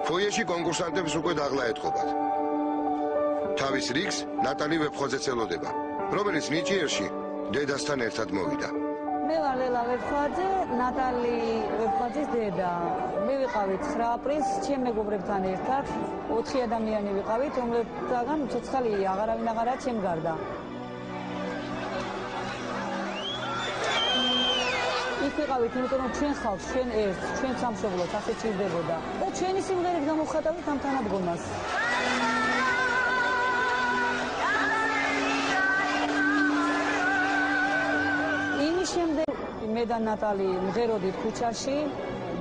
ფოიეში კონკურსანტებს უკვე დაღლა ეთყობათ. თავის რიგს ნატალი ვეფხვაძეც ელოდება, რომელიც ნიჭიერში დედასთან ერთად მოვიდა. მე ვარ ლელა ვეფხვაძე, ნატალი ვეფხვაძის დედა. მე ვიყავით 9 აპრილს ჩემ მეგობრებთან ერთად, 4 ადამიანი ვიყავით, რომლებთაგან ცოცხალი აღარავინ აღარაა ჩემ გარდა. იქ ვიყავით, იმიტომ რომ ჩვენ ხალხს, ჩვენ ერთს, ჩვენ სამშობლოს ასე ჭირდებოდა და ჩვენი სიმღერით გამოვხატავით ამ თანადგომას. იმის შემდეგ მე და ნატალი მღეროდით ქუჩაში.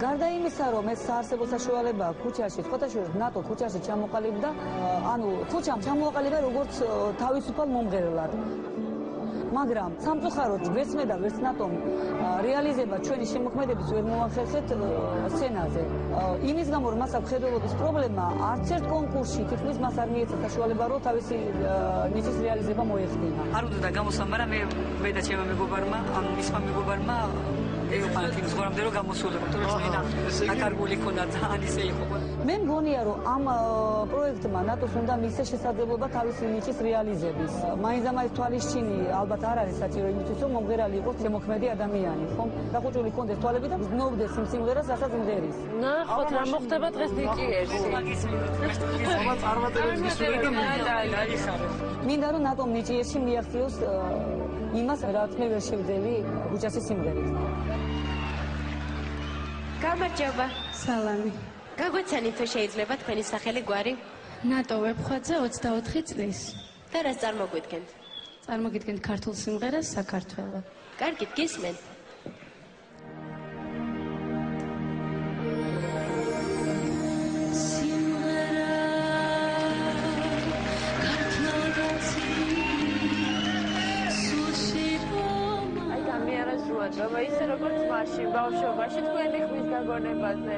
გარდა იმისა, რომ ეს საარსებო საშუალებაა ქუჩაში, სხვათა შორის ნატო ქუჩაში ჩამოყალიბდა, ანუ ქუჩამ ჩამოყალიბდა როგორც თავისუფალ მომღერლად. მაგრამ სამწუხაროდ ვერც მე და ვერც ნატომ რეალიზება ჩვენი შემოქმედების ვერ მოახერხეთ სცენაზე. იმის გამო რომ მას აქვს ხედველობის პრობლემა, არც ერთ კონკურსში თითქმის მას არ მიეცა საშუალება, რომ თავისი ნიჭის რეალიზება მოეხდინა. არ უნდა გამოსვლა, მაგრამ მე და ჩემმა მეგობარმა, ანუ მისმა მეგობარმა ეუყანათ იმის ღორამდე რომ გამოსულიყო, თორემ ენა აკარგული ქონდა ძალიან ისე იყო. მე მგონია რომ ამ პროექტმა ნატოს უნდა მისცეს შესაძლებლობა თავისი ნიჭის რეალიზების. მაინც თვალისჩინი ალბათ არ არის საჭირო იმისთვის რომ მომღერალი იყოს შემოქმედი ადამიანი, ხომ? დახუჭული ქონდეს თვალები და გზნობდეს იმ სიმღერას, რასაც მღერის. ნახოთ რა მოხდება დღეს ნიჭიერში. ხომა წარმატებებს გისურვებთ და მინდა რომ ნატომ ნიჭიერში მიაღწიოს იმას, რაც მე ვერ შევძელი ქუჩაში სიმღერით. გამარჯობა. სალამი. გაგვეცანით თუ შეიძლება თქვენი სახელი გვარი? ნატო ვეფხვაძე 24 წლის. და რას წარმოგვიდგენთ? წარმოგიდგენთ ქართულ სიმღერას საქართველო. კარგით, გისმენთ. Baba, ისე როგორც მაშინ ბავშვობაში თქვენი ხმის გაგონებაზე.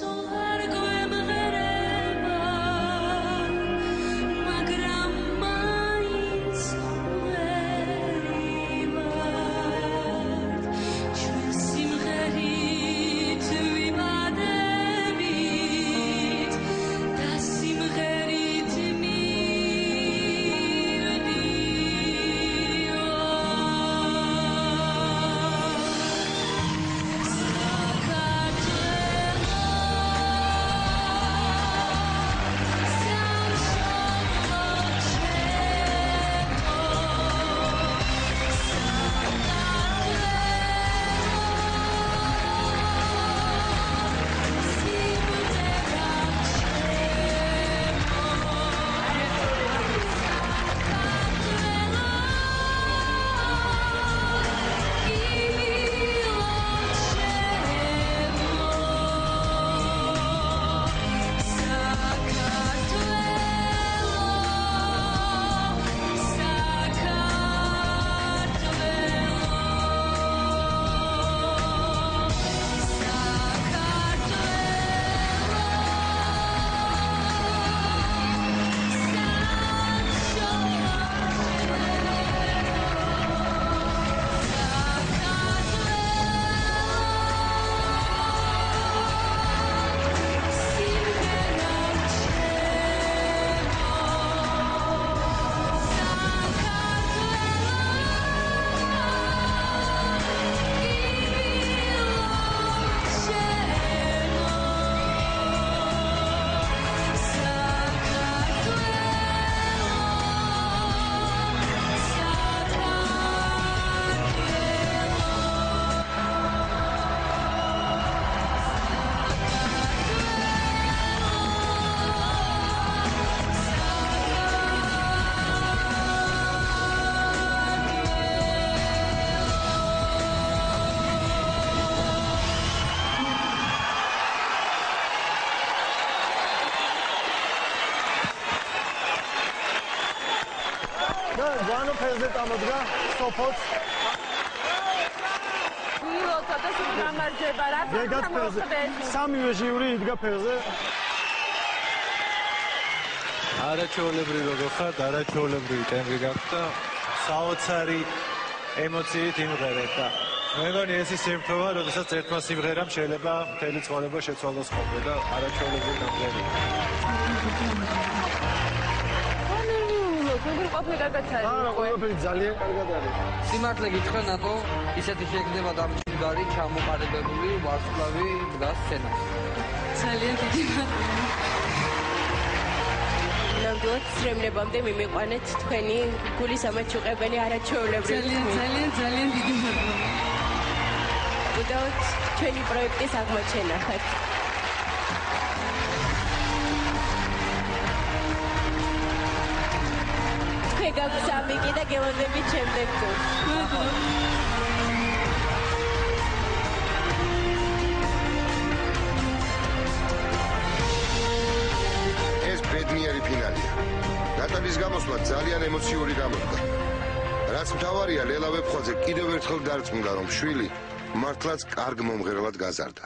So largo em ფერზე წამოდგა სოფოც. ვილოცა და სულ გამარჯვება რა ეგაც ფერზე. სამივე ჟიური იდგა ფერზე. არაჩვეულებრივი როგორ ხართ, არაჩვეულებრივი ტემპი გაქვთ და საოცარი ემოციით იმღერეთ და მე მგონი ეს ის სიმღერა, როდესაც ერთმა სიმღერამ შეიძლება მთელი ცხოვრება შეცვალოს ხოლმე და არაჩვეულებრივი გამღერია. როგორ ყოფილი გაგაცარი? არა, ყველაფერი ძალიან კარგად არის. სიმართლე გითხრა ნატო, ისეთი შეექმნება დამჭირდარი, ჩამოყალიბებული, ვარსკვლავი დგას სცენას. ძალიან დიდი მადლობა. ნამდვილად სრემლებამდე მიმიყვანეთ თქვენი გულის ამაჩუყებელი არაჩვეულებრივი. ძალიან დიდი მადლობა. უდავთ ჩვენი პროექტის აღმოჩენა ხართ. თქვენ გაქვთ სამი და გელოდებით შემდეგ თუ. ბედნიერი ფინალია. ნატალის გამოსვლა ძალიან ემოციური გამოდგა. რაც მთავარია, ლელა ვეფხვაძე კიდევ ერთხელ დარწმუნდა, რომ შვილი მართლაც კარგ მომღერლად გაზარდა.